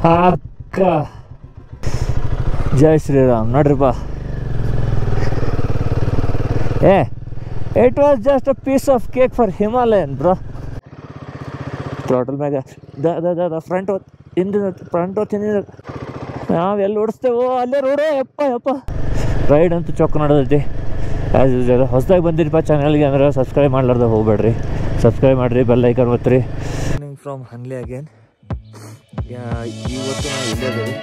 ಅಕ್ಕ ಜೈ ಶ್ರೀರಾಮ್ ನೋಡ್ರಿಪ್ಪ. It was just a piece of cake for Himalayan bro. Throttle ಮ್ಯಾಗ front ಹಿಂದಿನ ಫ್ರಂಟ್ ಹಿಂದಿನ ನಾವು ಎಲ್ಲಿ ಓಡಿಸ್ತೇವೋ ಅಲ್ಲೇ ರೋಡೇ ಯಪ್ಪ ರೈಡ್ ಅಂತೂ ಚೊಕ್ಕ ನಡೆದೈತಿ. ಆ್ಯಸ್ ಯೂಸ್ವಲ್ ಹೊಸದಾಗಿ ಬಂದಿರಪ್ಪ ಚಾನಲ್ಗೆ ಅಂದ್ರೆ ಸಬ್ಸ್ಕ್ರೈಬ್ ಮಾಡ್ಲಾರ್ದ ಹೋಗ್ಬೇಡ್ರಿ, ಸಬ್ಸ್ಕ್ರೈಬ್ ಮಾಡಿರಿ, ಬೆಲ್ ಐಕನ್ ಒತ್ತಿರಿ. From Hanle again. ಇವತ್ತು ನಾವು ಇಲ್ಲೇ ಇದ್ದೇವೆ.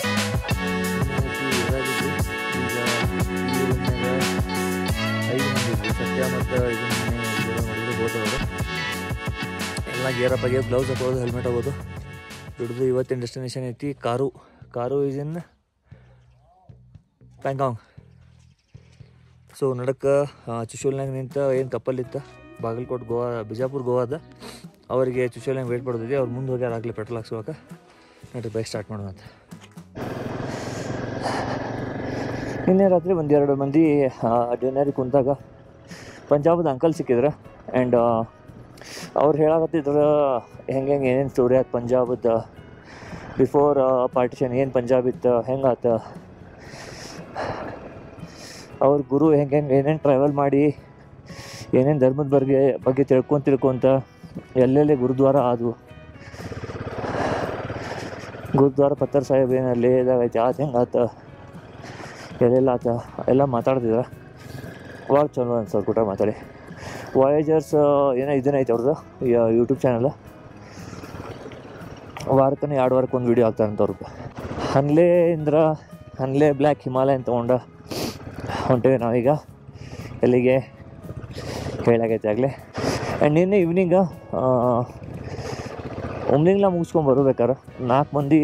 ಈಗ 5 ಮಂದಿ ಇದ್ವಿ. ಸತ್ಯ ಮತ್ತು ಇದನ್ನು ಹೋದವರು ಎಲ್ಲ ಗೇರಪ್ ಆಗ್ಯಾವ, ಗ್ಲೌಸ್ ಹಾಕೋದು, ಹೆಲ್ಮೆಟ್ ಆಗೋದು ದುಡ್ದು. ಇವತ್ತಿನ ಡೆಸ್ಟಿನೇಷನ್ ಐತಿ ಕಾರು ಈಸ್ ಇನ್ ಪ್ಯಾಂಗಾಂಗ್. ಸೊ ನಡಕ್ಕೆ ಚುಶೂಲ್ನಾಗ ನಿಂತ ಏನು ಕಪ್ಪಲ್ ಇತ್ತು ಬಾಗಲಕೋಟೆ ಗೋವಾ ಬಿಜಾಪುರ ಗೋವಾದ ಅವರಿಗೆ ಚುಶೂಲ್ನಾಗ ವೇಟ್ ಮಾಡೋದಿದೆ. ಅವ್ರು ಮುಂದೆ ಹೋಗ್ಯಾರ ಆಗಲಿ ಪೆಟ್ರೋಲ್ ಹಾಕ್ಸ್ಬೇಕು. ನೋಡಿರಿ ಬೈಕ್ ಸ್ಟಾರ್ಟ್ ಮಾಡೋಣ ಅಂತ. ನಿನ್ನೆ ರಾತ್ರಿ 1-2 ಮಂದಿ ಡಿನ್ನರಿಗೆ ಕುಂತಾಗ ಪಂಜಾಬದ ಅಂಕಲ್ ಸಿಕ್ಕಿದ್ರು. ಆ್ಯಂಡ್ ಅವ್ರು ಹೇಳಕತ್ತಿದ್ರು ಹೆಂಗೆ ಏನೇನು ಸ್ಟೋರಿ ಆಯ್ತು ಪಂಜಾಬದ ಬಿಫೋರ್ ಪಾರ್ಟಿಷನ್, ಏನು ಪಂಜಾಬ್ ಇತ್ತು, ಹೆಂಗಾತ ಅವ್ರ ಗುರು ಏನೇನು ಟ್ರಾವೆಲ್ ಮಾಡಿ ಏನೇನು ಧರ್ಮದ ಬಗ್ಗೆ ತಿಳ್ಕೊಂತ ಎಲ್ಲೆಲ್ಲಿ ಗುರುದ್ವಾರ ಆದವು, ಗುರುದ್ವಾರ ಪತ್ತರ್ ಸಾಹೇಬ್ ಏನಲ್ಲಿ ಇದಾಗೈತಿ, ಆತ ಹೆಂಗಾತ ಎಲ್ಲೆಲ್ಲ ಆತ ಎಲ್ಲ ಮಾತಾಡ್ತಿದ್ರು. ಭಾಳ ಚಲೋ ಅನ್ಸೋದು ಕೂಟ ಮಾತಾಡಿ. ವಾಯೇಜರ್ಸ್ ಏನೋ ಇದನ್ನೈತೆ ಅವ್ರದ್ದು ಯೂಟ್ಯೂಬ್ ಚಾನಲ್. ವಾರಕ್ಕೂ 2 ವಾರಕ್ಕೆ ಒಂದು ವೀಡಿಯೋ ಆಗ್ತಾರಂತ ಅವ್ರಿಗೆ. ಹನ್ಲೆ ಬ್ಲ್ಯಾಕ್ ಹಿಮಾಲಯನ್ ತೊಗೊಂಡು ಹೊಂಟೇವಿ ನಾವೀಗ ಎಲ್ಲಿಗೆ ಹೇಳಾಗೈತೆ ಆಗಲೇ. ಆ್ಯಂಡ್ ನಿನ್ನೆ ಈವ್ನಿಂಗ ಒಮ್ಲಿಂಗ್ಲ ಮುಗಿಸ್ಕೊಂಬರ್ಬೇಕಾರೆ 4 ಮಂದಿ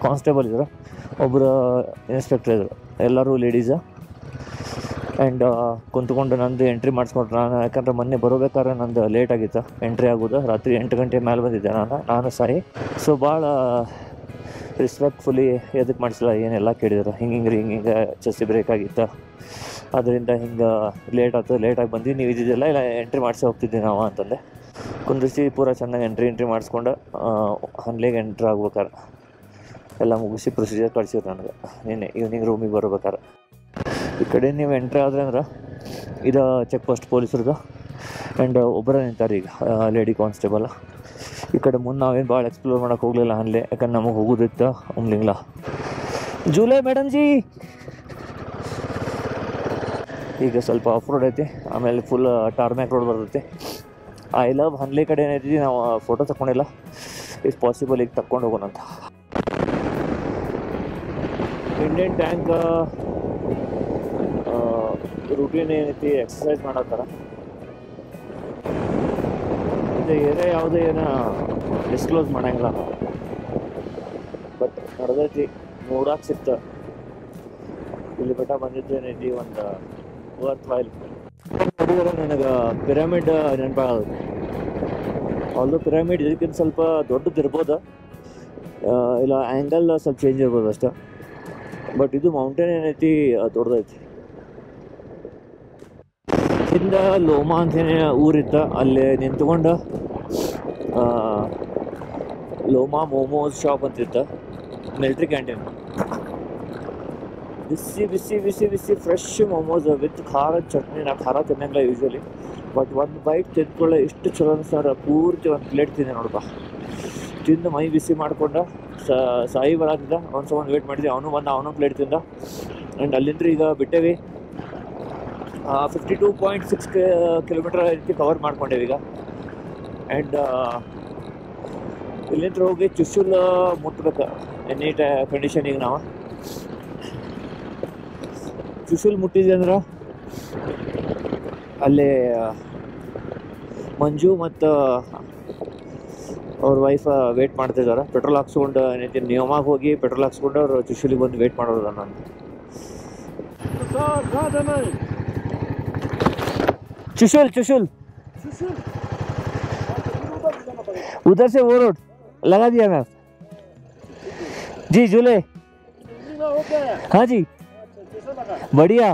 ಕಾನ್ಸ್ಟೇಬಲ್ ಇದ್ರು, ಒಬ್ಬರು ಇನ್ಸ್ಪೆಕ್ಟರ್ ಇದ್ರು, ಎಲ್ಲರೂ ಲೇಡೀಸು. ಆ್ಯಂಡ್ ಕುಂತ್ಕೊಂಡು ನಂದು ಎಂಟ್ರಿ ಮಾಡಿಸ್ಕೊಂಡ್ರು. ಯಾಕಂದ್ರೆ ಮೊನ್ನೆ ಬರೋಬೇಕಾದ್ರೆ ನಂದು ಲೇಟ್ ಆಗಿತ್ತು ಎಂಟ್ರಿ ಆಗೋದು. ರಾತ್ರಿ 8 ಗಂಟೆ ಮೇಲೆ ಬಂದಿದ್ದೆ ನಾನು ಸಾಯಿ. ಸೊ ಭಾಳ ರೆಸ್ಪೆಕ್ಟ್ಫುಲಿ ಎದಕ್ಕೆ ಮಾಡಿಸಿಲ್ಲ, ಏನೆಲ್ಲ ಕೇಳಿದ್ರು, ಹಿಂಗೆ ಜಾಸ್ತಿ ಬ್ರೇಕ್ ಆಗಿತ್ತು, ಅದರಿಂದ ಹಿಂಗೆ ಲೇಟಾಗಿ ಬಂದು ನೀವು ಇದ್ದಿದ್ದೆಲ್ಲ ಇಲ್ಲ ಎಂಟ್ರಿ ಮಾಡಿಸಿ ಹೋಗ್ತಿದ್ದೆ ನಾವು ಅಂತಂದೆ. ಕುಂದಿಸಿ ಪೂರ ಚೆನ್ನಾಗಿ ಎಂಟ್ರಿ ಮಾಡಿಸ್ಕೊಂಡು ಹನ್ಲಿಗೆ ಎಂಟ್ರಿ ಆಗ್ಬೇಕಾರೆ ಎಲ್ಲ ಮುಗಿಸಿ ಪ್ರೊಸೀಜರ್ ಕಳಿಸಿದ್ರು ನನಗೆ ನಿನ್ನೆ ಈವ್ನಿಂಗ್ ರೂಮಿಗೆ ಬರ್ಬೇಕಾರೆ. ಈ ಕಡೆ ನೀವು ಎಂಟ್ರಿ ಆದ್ರೆ ಅಂದ್ರೆ ಇದು ಚೆಕ್ ಪೋಸ್ಟ್ ಪೊಲೀಸರದು. ಆ್ಯಂಡ್ ಒಬ್ಬರ ನಿಂತಾರೆ ಈಗ ಲೇಡಿ ಕಾನ್ಸ್ಟೇಬಲ್. ಈ ಕಡೆ ಮುಂದೆ ನಾವೇನು ಭಾಳ ಎಕ್ಸ್ಪ್ಲೋರ್ ಮಾಡೋಕೆ ಹೋಗಲಿಲ್ಲ ಹನ್ಲೆ, ಯಾಕಂದ್ರೆ ನಮಗೆ ಹೋಗೋದಿತ್ತು ಉಮ್ಲಿಂಗ್ಲ. ಜೂಲೈ ಮೇಡಮ್ ಜಿ ಈಗ ಸ್ವಲ್ಪ ಆಫ್ ರೋಡ್ ಐತಿ, ಆಮೇಲೆ ಫುಲ್ ಟಾರ್ಮ್ಯಾಕ್ ರೋಡ್ ಬರ್ತೈತಿ. ಐ ಲವ್ ಹನ್ಲಿ ಕಡೆ ಏನೈತಿ, ನಾವು ಫೋಟೋ ತಗೊಂಡಿಲ್ಲ, ಇಫ್ ಪಾಸಿಬಲ್ ಈಗ ತಕ್ಕೊಂಡು ಹೋಗೋಣ ಅಂತ. ಇಂಡಿಯನ್ ಟ್ಯಾಂಕ್ ರೂಟೀನ್ ಏನೈತಿ, ಎಕ್ಸಸೈಸ್ ಮಾಡತ್ತಾರ. ಇದು ಏನೇ ಯಾವುದೇ ಡಿಸ್ಕ್ಲೋಸ್ ಮಾಡಂಗಿಲ್ಲ, ಬಟ್ ನಡೆದೈತಿ ನೋಡಕ್ಕೆ ಸಿಕ್ತ. ಇಲ್ಲಿ ಬೆಟ್ಟ ಬಂದಿದ್ದು ಏನೈತಿ ಒಂದು ವರ್ತ್ ವೈಲ್. ನೋಡಿದ್ರೆ ನನಗೆ ಪಿರಮಿಡ್ ನೆನಪಾಗೋದು. ಆಲ್ದೋ ಪಿರಮಿಡ್ ಇದಕ್ಕಿಂತ ಸ್ವಲ್ಪ ದೊಡ್ಡದು ಇರ್ಬೋದು, ಇಲ್ಲ ಆ್ಯಂಗಲ್ ಸ್ವಲ್ಪ ಚೇಂಜ್ ಇರ್ಬೋದು ಅಷ್ಟೇ. ಬಟ್ ಇದು ಮೌಂಟೇನ್ ಏನೈತಿ ದೊಡ್ಡದೈತಿ. ಹಿಂದೆ ಲೋಮಾ ಅಂತೇನೆ ಊರಿತ್ತು, ಅಲ್ಲಿ ನಿಂತ್ಕೊಂಡು ಲೋಮಾ ಮೋಮೋಸ್ ಶಾಪ್ ಅಂತಿತ್ತು, ಮಿಲ್ಟ್ರಿ ಕ್ಯಾಂಟೀನ್. ಬಿಸಿ ಫ್ರೆಶ್ ಮೋಮೋಸ್ ವಿತ್ ಖಾರದ ಚಟ್ನಿ. ನಾ ಖಾರ ತಿನ್ನಂಗಿಲ್ಲ ಯೂಶ್ವಲಿ, ಬಟ್ ಒಂದು ಬೈಟ್ ತಿಂದ್ಕೊಳ್ಳೆ ಇಷ್ಟು ಚಲೋ ಅನ್ಸಾರ. ಪೂರ್ತಿ ಒಂದು ಪ್ಲೇಟ್ ತಿಂದೆ ನೋಡಪ್ಪ. ತಿಂದು ಮೈ ಬಿಸಿ ಮಾಡ್ಕೊಂಡು ಸಾಯಿ ಬರಾತಿದ್ದ, ಅವ್ನು ಸಹ ವೇಟ್ ಮಾಡಿದ್ದೆ, ಅವನು ಪ್ಲೇಟ್ ತಿಂದ. ಆ್ಯಂಡ್ ಅಲ್ಲಿಂದ ಈಗ ಬಿಟ್ಟೇವಿ. 52.6 ಕಿಲೋಮೀಟರ್ ರೀತಿ ಕವರ್ ಮಾಡ್ಕೊಂಡೇವಿ ಈಗ. ಆ್ಯಂಡ್ ಇಲ್ಲಿಂದ ಹೋಗಿ ಚುಶೂಲ್ ಮುಟ್ಬೇಕು ಎನಿ ಕಂಡೀಷನ್. ಈಗ ನಾವು ಚುಶೂಲ್ ಮುಟ್ಟಿದ್ವಿ ಅಂದ್ರೆ ಅಲ್ಲಿ ಮಂಜು ಮತ್ತು ಅವ್ರ ವೈಫ್ ವೇಟ್ ಮಾಡ್ತಿದ್ದಾರೆ. ಪೆಟ್ರೋಲ್ ಹಾಕ್ಸ್ಕೊಂಡು ಏನೈತಿ ನಿಯಮಾಗಿ ಹೋಗಿ ಪೆಟ್ರೋಲ್ ಹಾಕ್ಸ್ಕೊಂಡು ಅವ್ರು ಚುಶೂಲಿಗೆ ಬಂದು ವೇಟ್ ಮಾಡೋದು. ನಾನು चुशुल उधर से वो रोड लगा दिया मैं जी। झूले हाँ जी बढ़िया।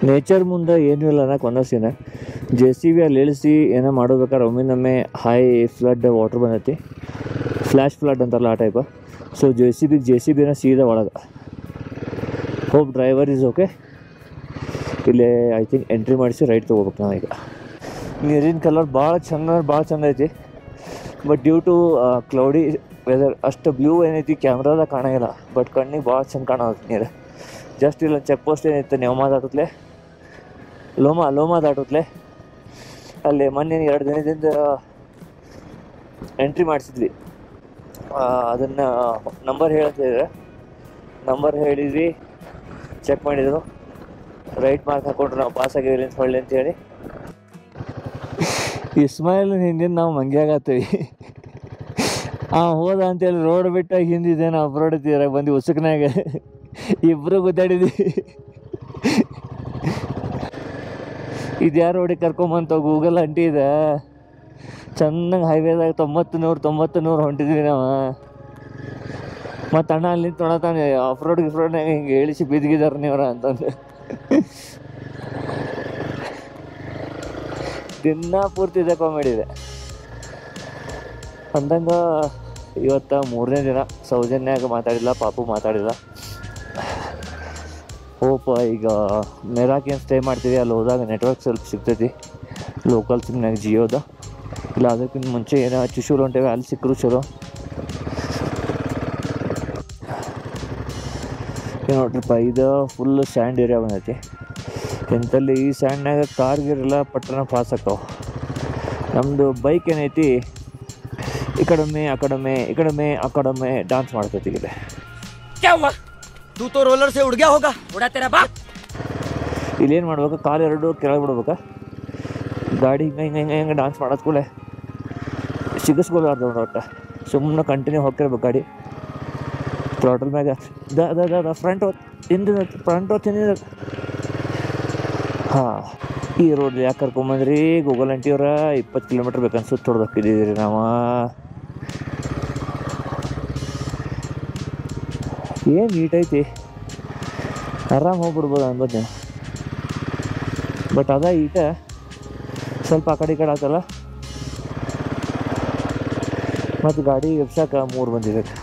ನೇಚರ್ ಮುಂದೆ ಏನೂ ಇಲ್ಲ ಅನ್ನೋಕೆ ಒಂದೇ ಸೀನ. ಜೆ ಸಿ ಬಿ ಅಲ್ಲಿ ಇಳಿಸಿ ಏನೋ ಮಾಡ್ಬೇಕಾದ್ರೆ ಒಮ್ಮಿನೊಮ್ಮೆ ಹೈ ಫ್ಲಡ್ ವಾಟ್ರ್ ಬಂದೈತಿ, ಫ್ಲ್ಯಾಶ್ ಫ್ಲಡ್ ಅಂತಾರಲ್ಲ ಆ ಟೈಪ. ಸೊ ಜೆ ಸಿ ಬಿನ ಸೀದಾ ಒಳಗೆ. Hope driver is okay. ಇಲ್ಲೇ ಐ ಥಿಂಕ್ ಎಂಟ್ರಿ ಮಾಡಿಸಿ ರೈಟ್ ತೊಗೋಬೇಕು ನಾವೀಗ. ನೀರಿನ ಕಲರ್ ಭಾಳ ಚಂದ ಐತಿ. But due to cloudy weather ಅಷ್ಟು ಬ್ಲೂ ಏನೈತಿ ಕ್ಯಾಮ್ರಾದಾಗ ಕಾಣಂಗಿಲ್ಲ, ಬಟ್ ಕಣ್ಣಿಗೆ ಭಾಳ ಚಂದ ಕಾಣತ್ತೆ ನೀರು. ಜಸ್ಟ್ ಇಲ್ಲ ಚೆಕ್ ಪೋಸ್ಟ್ ಏನೈತೆ ನೆವಮಾ ದಾಟುತ್ತಲೇ ಲೋಮಾ ದಾಟುತ್ತಲೇ ಅಲ್ಲಿ ಮೊನ್ನೆ 2 ದಿನದಿಂದ ಎಂಟ್ರಿ ಮಾಡಿಸಿದ್ವಿ. ಅದನ್ನು ನಂಬರ್ ಹೇಳಿದ್ವಿ, ಚೆಕ್ ಮಾಡಿದರು, ರೈಟ್ ಮಾರ್ಕ್ ಹಾಕೊಂಡ್ರು, ನಾವು ಪಾಸ್ ಆಗಿದ್ದೀವಿ ಅಂತ ಹೊಳ್ಳಿ ಅಂತೇಳಿ. ಇಸ್ಮಾಯಿಲ್ ಹಿಂದಿನ ನಾವು ಮಂಗ್ಯಾಗತ್ತೀವಿ. ಹೋದ ಅಂತೇಳಿ ರೋಡ್ ಬಿಟ್ಟು ಹಿಂದಿದ್ದೇನು ಅಪ್ರೋಡ್ ತೀರಾಗ ಬಂದು ಉಸುಕ್ನಾಗ ಇಬ್ಬರು ಗುದ್ದಾಡಿದ್ವಿ. ಇದು ಯಾರು ರೋಡಿಗೆ ಕರ್ಕೊಂಬಂತ ಗೂಗಲ್ ಅಂಟಿ ಇದೆ. ಚೆನ್ನಾಗಿ ಹೈವೇದಾಗ 90-100 ಹೊಂಟಿದ್ವಿ ನಾವು. ಮತ್ತು ಅಣ್ಣ ಅಲ್ಲಿ ತೊಳತಾನೆ ಆಫ್ರೋಡ್ನಾಗ ಹಿಂಗೆ ಇಳಿಸಿ ಬಿದ್ದಿದ್ದಾರೆ ನೀವ್ರ ಅಂತಂದು. ದಿನ ಪೂರ್ತಿ ಇದೆ ಕಾಮಿಡಿ ಇದೆ ಅಂದಂಗೆ. ಇವತ್ತು 3ನೇ ದಿನ. ಸೌಜನ್ಯಾಗ ಮಾತಾಡಿಲ್ಲ, ಪಾಪು ಮಾತಾಡಿಲ್ಲ. ಹೋಪ್ ಈಗ ಮೇರಾಕೇನು ಸ್ಟೇ ಮಾಡ್ತೀವಿ, ಅಲ್ಲಿ ಹೋದಾಗ ನೆಟ್ವರ್ಕ್ ಸ್ವಲ್ಪ ಸಿಗ್ತೈತಿ ಲೋಕಲ್ ಸಿಮ್ನಾಗ ಜಿಯೋದ. ಇಲ್ಲ ಅದಕ್ಕಿಂತ ಮುಂಚೆ ಏನೋ ಚಿಶೂರು ಹೊಂಟೇವೆ, ಅಲ್ಲಿ ಸಿಕ್ಕರು ಚಲೋ. ನೋಡ್ರಿಪ್ಪ, ಇದು ಫುಲ್ ಸ್ಯಾಂಡ್ ಏರಿಯಾ ಬಂದೈತಿ. ಎಂತಲ್ಲಿ ಈ ಸ್ಯಾಂಡ್ನಾಗ ಕಾರ್ಗಿರೆಲ್ಲ ಪಟ್ಟಣ ಪಾಸ್ ಆಕ್ಕವು. ನಮ್ಮದು ಬೈಕ್ ಏನೈತಿ ಈ ಕಡೆಮೆ ಡಾನ್ಸ್ ಮಾಡ್ತೈತಿ. ಇದೆ ಇಲ್ಲೇನು ಮಾಡ್ಬೇಕು, ಕಾಲು 2 ಕೆಳಗೆ ಬಿಡ್ಬೇಕಾ, ಗಾಡಿ ಹಿಂಗೆ ಡಾನ್ಸ್ ಮಾಡೋದು ಕೂಡಲೇ ಸಿಗಿಸ್ಕೊಳ್ಬಾರ್ದು ಒಟ್ಟು. ಸುಮ್ಮನೆ ಕಂಟಿನ್ಯೂ ಹೋಗ್ತಿರ್ಬೇಕು ಗಾಡಿ ಥ್ರಾಟಲ್ ಮ್ಯಾಗ. ಫ್ರಂಟ್ ಹಿಂದಿನ ಹಾಂ. ಈ ರೋಡ್ ಯಾಕೆ ಕರ್ಕೊಂಬಂದ್ರಿ ಗೂಗಲ್ ಅಂಟಿಯವ್ರ? 20 ಕಿಲೋಮೀಟ್ರ್ ಬೇಕನ್ಸುತ್ತೆ ಹೊಡೆದಕ್ಕಿದ್ದೀರಿ ನಾವು. ಏನು ನೀಟ್ ಐತಿ, ಆರಾಮ್ ಹೋಗ್ಬಿಡ್ಬೋದು ಅನ್ಬೋದು ನೀವು. ಬಟ್ ಅದ ಈಟ ಸ್ವಲ್ಪ ಆ ಕಡೆ ಈ ಕಡೆ ಆತಲ್ಲ, ಮತ್ತು ಗಾಡಿ ಎಬ್ಸಕ್ಕೆ 3 ಬಂದಿಬೇಕು.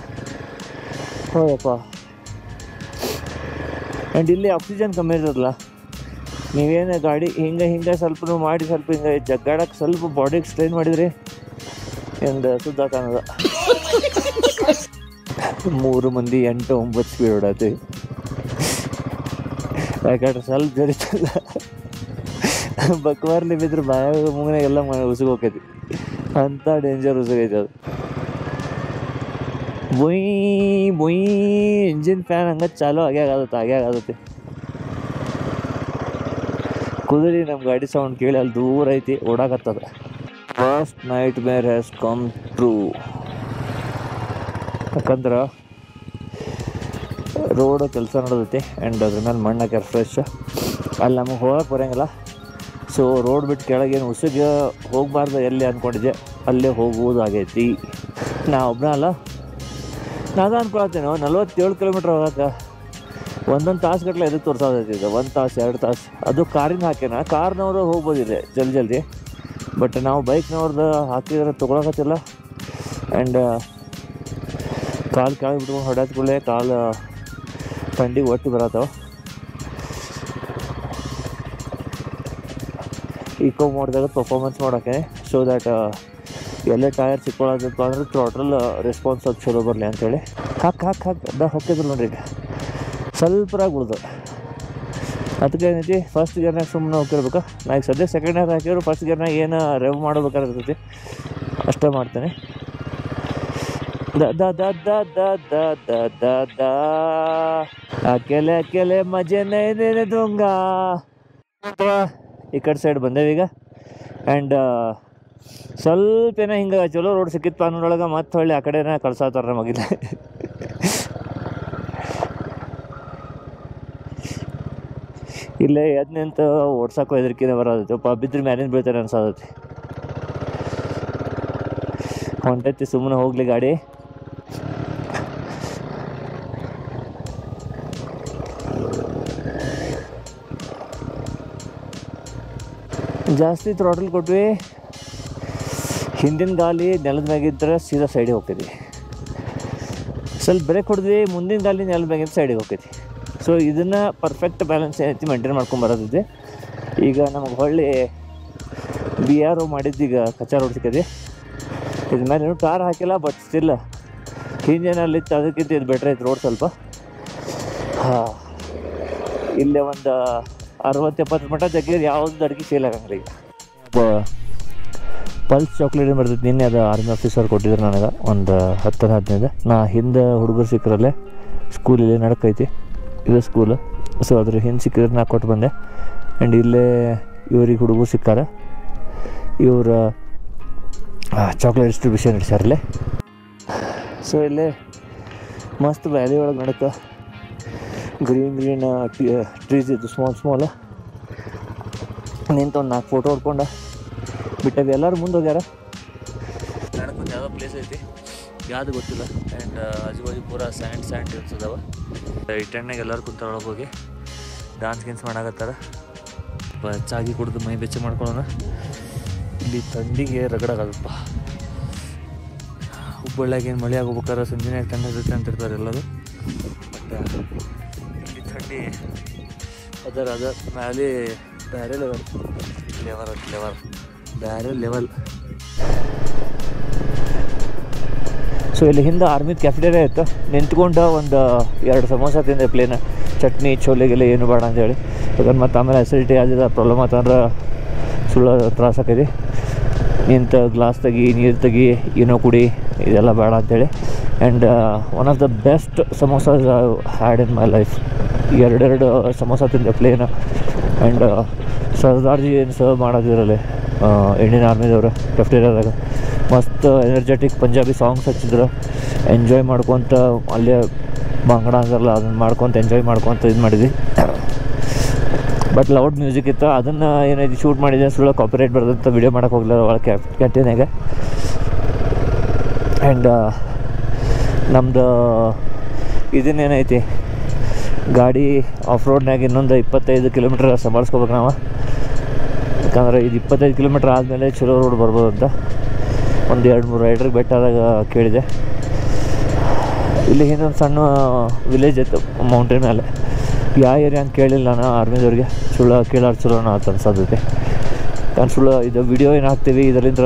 ಹೋಯಪ್ಪ. ಆ್ಯಂಡ್ ಇಲ್ಲಿ ಆಕ್ಸಿಜನ್ ಕಮ್ಮಿ ಇರ್ತದಲ್ಲ, ನೀವೇನು ಗಾಡಿ ಹಿಂಗೆ ಸ್ವಲ್ಪ ಮಾಡಿ ಸ್ವಲ್ಪ ಹಿಂಗೆ ಜಗ್ಗಾಡಕ್ಕೆ ಸ್ವಲ್ಪ ಬಾಡಿಗೆ ಸ್ಟ್ರೈನ್ ಮಾಡಿದ್ರಿ ಎಂದು ಸುದ್ದ ಕಾಣದ. 3 ಮಂದಿ 8-9 ಸ್ಪೀಡ್ ಹೊಡತ್ತೀವಿ. ಯಾಕಂದ್ರೆ ಸ್ವಲ್ಪ ಜರಿತಲ್ಲ, ಬಕ್ವಾರ್ಲಿ ಬಿದ್ರೆ ಬಾಯಾಗ ಮೂಗನಾಗೆಲ್ಲ ಉಸುಗೋಕೈತಿ. ಅಂಥ ಡೇಂಜರ್ ಉಸುಗೈತಿ ಅದು. ಬೊಯ್ ಇಂಜಿನ್ ಫ್ಯಾನ್ ಹಂಗೆ ಚಾಲೂ ಆಗ್ಯಾಗತ್ತೆ. ಕುದುರೆ ನಮ್ಮ ಗಾಡಿ ಸೌಂಡ್ ಕೇಳಿ ಅಲ್ಲಿ ದೂರ ಐತಿ ಓಡಾಕತ್ತದ. ಫಸ್ಟ್ ನೈಟ್ ಮೇರ್ ಹ್ಯಾಸ್ ಕಮ್ ಟ್ರೂ. ಯಾಕಂದ್ರೆ ರೋಡು ಕೆಲಸ ನಡೆದೈತಿ ಆ್ಯಂಡ್ ಅದ್ರ ಮೇಲೆ ಮಣ್ಣು ಹಾಕ್ಯಾರ ಫ್ರೆಶ್. ಅಲ್ಲಿ ನಮಗೆ ಹೋಗಕ್ಕೆ ಬರೋಂಗಿಲ್ಲ. ಸೊ ರೋಡ್ ಬಿಟ್ಟು ಕೆಳಗೇನು ಉಸುಗೆ ಹೋಗಬಾರ್ದು ಎಲ್ಲಿ ಅಂದ್ಕೊಂಡಿದ್ದೆ ಅಲ್ಲೇ ಹೋಗುವುದಾಗೈತಿ. ನಾ ಒಬ್ಬನೇ ಅಲ್ಲ, ನಾನು ಅಂದ್ಕೊಳತ್ತೇನೆ 47 ಕಿಲೋಮೀಟ್ರ್ ಹೋಗಕ್ಕೆ 1 ತಾಸು ಗಟ್ಟಲೆ ಎದಕ್ಕೆ ತೋರಿಸೋದೈತಿ ಇದು. 1 ತಾಸು 2 ತಾಸು ಅದು ಕಾರಿನ ಹಾಕ್ಯಾನ. ಕಾರ್ನವರು ಹೋಗ್ಬೋದಿದೆ ಜಲ್ದಿ. ಬಟ್ ನಾವು ಬೈಕ್ನವ್ರದ್ದು ಹಾಕಿದ್ರೆ ತೊಗೊಳಕತ್ತಿಲ್ಲ. ಆ್ಯಂಡ್ ಕಾಲು ಕೆಳಗೆ ಬಿಟ್ಕೊಂಡು ಹೊಡ್ಯಾತ್ಕೊಳ್ಳೆ ಕಾಲು ಥಂಡಿಗೆ ಒಟ್ಟು ಬರತ್ತವ. ಈಕೋ ಮೋಡ್ದಾಗ ಪರ್ಫಾರ್ಮೆನ್ಸ್ ಮಾಡೋಕೆ ಸೊ ದ್ಯಾಟ್ ಎಲ್ಲೇ ಟೈರ್ ಸಿಕ್ಕೊಳ್ಳೋದಪ್ಪ ಅಂದ್ರೆ ಥ್ರಾಟಲ್ ರೆಸ್ಪಾನ್ಸ್ ಅದು ಚಲೋ ಬರಲಿ ಅಂಥೇಳಿ ಹಾಕಿ ಹೊಕ್ಕಿದ್ರು ನೋಡ್ರಿ. ಈಗ ಸ್ವಲ್ಪರಾಗಿ ಉಳ್ದು ಅದಕ್ಕೆ ಏನೈತಿ ಫಸ್ಟ್ ಗೇರ್ನಾಗ ಸುಮ್ಮನೆ ಹೋಗಿರ್ಬೇಕು. ನಾ ಈಗ ಸದ್ಯ ಸೆಕೆಂಡ್ ಗೇರ್ ಹಾಕಿದ್ರು ಫಸ್ಟ್ ಗೇರ್ನಾಗ ಏನು ರೆವ್ ಮಾಡ್ಬೇಕಾಗಿರ್ತೈತಿ ಅಷ್ಟೇ ಮಾಡ್ತೇನೆ. ಅಕೆಲೆ ಮಜೆನೇ ದೊಂಗ. ಈ ಕಡೆ ಸೈಡ್ ಬಂದೇವೀಗ. ಆ್ಯಂಡ್ ಸ್ವಲ್ಪ ಏನೋ ಹಿಂಗೆ ಚಲೋ ರೋಡ್ ಸಿಕ್ಕಿತ್ತು ಅನ್ನೋಳಗೆ ಮತ್ತೆ ಹೊಳ್ಳಿ ಆ ಕಡೆನೇ ಕಳ್ಸಾತಾರ ನಮಗಿಲ್ಲ. ಇಲ್ಲೇ ಎದ್ದು ನಿಂತು ಓಡ್ಸೋಕ್ಕೂ ಹೆದರಿಕೆನೇ ಬರೋದೈತಿ. ಬಿದ್ದರೆ ಮ್ಯಾಲಿನ ಬೀಳ್ತಾರೆ ಅನ್ಸೋದೈತಿ. ಹೊಂಟೈತಿ ಸುಮ್ಮನೆ ಹೋಗ್ಲಿ ಗಾಡಿ. ಜಾಸ್ತಿ ಥ್ರಾಟಲ್ ಕೊಟ್ವಿ, ಹಿಂದಿನ ಗಾಲಿ ನೆಲದ ಮ್ಯಾಗಿದ್ದರೆ ಸೀದಾ ಸೈಡಿಗೆ ಹೋಗ್ತೈತಿ. ಸ್ವಲ್ಪ ಬ್ರೇಕ್ ಹೊಡೆದ್ವಿ, ಮುಂದಿನ ಗಾಲಿ ನೆಲದ ಮ್ಯಾಗಿಂದ ಸೈಡಿಗೆ ಹೋಗ್ತೈತಿ. ಸೊ ಇದನ್ನು ಪರ್ಫೆಕ್ಟ್ ಬ್ಯಾಲೆನ್ಸ್ ಏನೈತಿ ಮೇಂಟೈನ್ ಮಾಡ್ಕೊಂಬರೋದಿದೆ. ಈಗ ನಮಗೆ ಹೊಳ್ಳಿ BRO ಮಾಡಿದ್ದು ಈಗ ಕಚ್ಚಾ ರೋಡ್ ಸಿಕ್ಕೈತಿ. ಇದ್ರ ಮೇಲೆ ಇನ್ನೂ ಟಾರ್ ಹಾಕಿಲ್ಲ, ಬಟ್ ಸ್ಟಿಲ್ ಹಿಂದಿನಲ್ಲಿತ್ತು ಅದಕ್ಕಿಂತ ಇದು ಬೆಟ್ರ್ ಐತೆ ರೋಡ್ ಸ್ವಲ್ಪ. ಇಲ್ಲೇ ಒಂದು 60-70 ಮಟ್ಟ ಜಗ್ಗೇರಿ ಯಾವುದು ಅಡುಗೆ ಸೇಲ್ ಆಗಂಗಿಲ್ಲ. ಈಗ ಪಲ್ಸ್ ಚಾಕ್ಲೇಟ್ ಏನು ಬರ್ತೈತೆ, ನಿನ್ನೆ ಅದು ಆರ್ಮಿ ಆಫೀಸರ್ ಕೊಟ್ಟಿದ್ರು ನನಗೆ ಒಂದು 10-15. ನಾ ಹಿಂದೆ ಹುಡುಗರು ಸಿಕ್ಕರಲ್ಲೇ ಸ್ಕೂಲಿಲ್ಲೇ ನಡ್ಕೈತಿ, ಇದು ಸ್ಕೂಲು. ಸೊ ಅದ್ರ ಹಿಂದೆ ಸಿಕ್ಕಿದ್ರೆ ನಾ ಕೊಟ್ಟು ಬಂದೆ. ಆ್ಯಂಡ್ ಇಲ್ಲೇ ಇವ್ರಿಗೆ ಹುಡುಗರು ಸಿಕ್ಕಾರ, ಇವ್ರ ಚಾಕ್ಲೇಟ್ ಡಿಸ್ಟ್ರಿಬ್ಯೂಷನ್ ಇಡ್ಸಾರಲ್ಲೇ. ಸೊ ಇಲ್ಲೇ ಮಸ್ತ್ ವ್ಯಾಲಿ ಒಳಗೆ ನಡಕ್ಕೆ ಗ್ರೀನ್ ಟ್ರೀಸ್ ಇದ್ದು ಸ್ಮಾಲ್ ನಿಂತು ಒಂದು 4 ಫೋಟೋ ಹೊಡ್ಕೊಂಡು ಬಿಟ್ಟವಿ. ಎಲ್ಲರೂ ಮುಂದೆ ಹೋಗ್ಯಾರ. ನಡ್ಕೊಂಡು ಯಾವುದೋ ಪ್ಲೇಸ್ ಐತಿ, ಯಾವುದು ಗೊತ್ತಿಲ್ಲ. ಆ್ಯಂಡ್ ಆಜು ಬಾಜು ಪೂರ ಸ್ಯಾಂಡ್ ಇರ್ತದವ. ಈ ಟೆಣ್ಣಾಗ ಎಲ್ಲರೂ ಕುಂತೊಳಗೆ ಹೋಗಿ ಡ್ಯಾನ್ಸ್ ಮಾಡಾಕತ್ತಾರ. ಚಾಗಿ ಕುಡಿದು ಮೈ ಬೆಚ್ಚ ಮಾಡ್ಕೊಳ್ಳೋಣ. ಇಲ್ಲಿ ಥಂಡಿಗೆ ರಗಡಾಗದಪ್ಪ. ಹುಬ್ಬಳ್ಳಿಯಾಗ ಏನು ಮಳೆ ಆಗೋಬೇಕಾರೆ ಸಂಜೆನಾಗ ತಣ್ಣಗೆ ಇರುತ್ತೆ ಅಂತಿರ್ತಾರೆ ಎಲ್ಲರೂ. ಬಟ್ ಇಲ್ಲಿ ಥಂಡಿ ಅದರ ಮ್ಯಾಲೆ ಬೇರೆ ಲೆವೆಲ್. ಸೊ ಇಲ್ಲಿ ಹಿಂದೆ ಆರ್ಮಿ ಕ್ಯಾಫೆಟೇರಿಯಾ ಇತ್ತು. ನಿಂತ್ಕೊಂಡು ಒಂದು 2 ಸಮೋಸ ತಿಂದೆ, ಪ್ಲೇನ್ ಚಟ್ನಿ ಚೋಲೆಗೆಲ್ಲ ಏನು ಬೇಡ ಅಂತೇಳಿ. ಯಾಕಂದ್ರೆ ಮತ್ತು ಆಮೇಲೆ ಅಸಿಡಿಟಿ ಆದಿದ ಪ್ರಾಬ್ಲಮ್ ಆತಂದ್ರೆ ಸುಳ್ಳು ತ್ರಾಸ ಆಕೈತಿ. ನಿಂತು ಗ್ಲಾಸ್ ತೆಗಿ, ನೀರು ತೆಗಿ, ಏನೋ ಕುಡಿ, ಇದೆಲ್ಲ ಬೇಡ ಅಂತೇಳಿ. And one of the best samosas I had in my life. 2 samosa ತಿಂದೆ ಪ್ಲೇನ್. ಆ್ಯಂಡ್ ಸರ್ದಾರ್ಜಿ ಏನು ಸರ್ವ್ ಮಾಡೋದಿರಲಿ ಇಂಡಿಯನ್ ಆರ್ಮಿದವರು ಕೆಫ್ಟೇರಿಯಾದಾಗ ಮಸ್ತ್ ಎನರ್ಜೆಟಿಕ್ ಪಂಜಾಬಿ ಸಾಂಗ್ಸ್ ಹಚ್ಚಿದ್ರು. ಎಂಜಾಯ್ ಮಾಡ್ಕೊತ ಅಲ್ಲೇ ಬಂಗಡ ಅಂತಾರಲ್ಲ ಅದನ್ನು ಮಾಡ್ಕೊತ ಎಂಜಾಯ್ ಮಾಡ್ಕೊತ ಇದು ಮಾಡಿದ್ವಿ. ಬಟ್ ಲೌಡ್ ಮ್ಯೂಸಿಕ್ ಇತ್ತು, ಅದನ್ನು ಏನೈತಿ ಶೂಟ್ ಮಾಡಿದೆ. ಸುಳ್ಳು ಕಾಪಿರೈಟ್ ಬರ್ತಂತ ವಿಡಿಯೋ ಮಾಡೋಕೆ ಹೋಗ್ಲಿಲ್ಲ ಒಳಗೆ ಕ್ಯಾಂಟೀನಾಗ. ಆ್ಯಂಡ್ ನಮ್ಮದು ಇದನ್ನೇನೈತಿ ಗಾಡಿ ಆಫ್ ರೋಡ್ನಾಗ ಇನ್ನೊಂದು 25 ಕಿಲೋಮೀಟ್ರ್ ಸಂಭಾಳಿಸ್ಕೋಬೇಕು ನಾವು. ಯಾಕಂದ್ರೆ ಇದು 25 ಕಿಲೋಮೀಟ್ರ್ ಆದಮೇಲೆ ಚಲೋ ರೋಡ್ ಬರ್ಬೋದು ಅಂತ ಒಂದು 2-3 ರೈಡ್ರಿಗೆ ಬೆಟ್ಟಾದಾಗ ಕೇಳಿದೆ. ಇಲ್ಲಿ ಹಿಂದೊಂದು ಸಣ್ಣ ವಿಲೇಜ್ ಇತ್ತು ಮೌಂಟೇನ್ ಮೇಲೆ. ಯಾವ ಏರಿಯಾ ಅಂತ ಕೇಳಿಲ್ಲ ನಾನು ಆರ್ಮಿದವ್ರಿಗೆ. ಸುಳ್ಳು ಕೇಳಾರ ಚಲೋನ ಅಂತ ಅನ್ಸೋದೈತೆ. ನಾನು ಸುಳ್ಳು ಇದು ವಿಡಿಯೋ ಏನು ಹಾಕ್ತೀವಿ ಇದರಿಂದ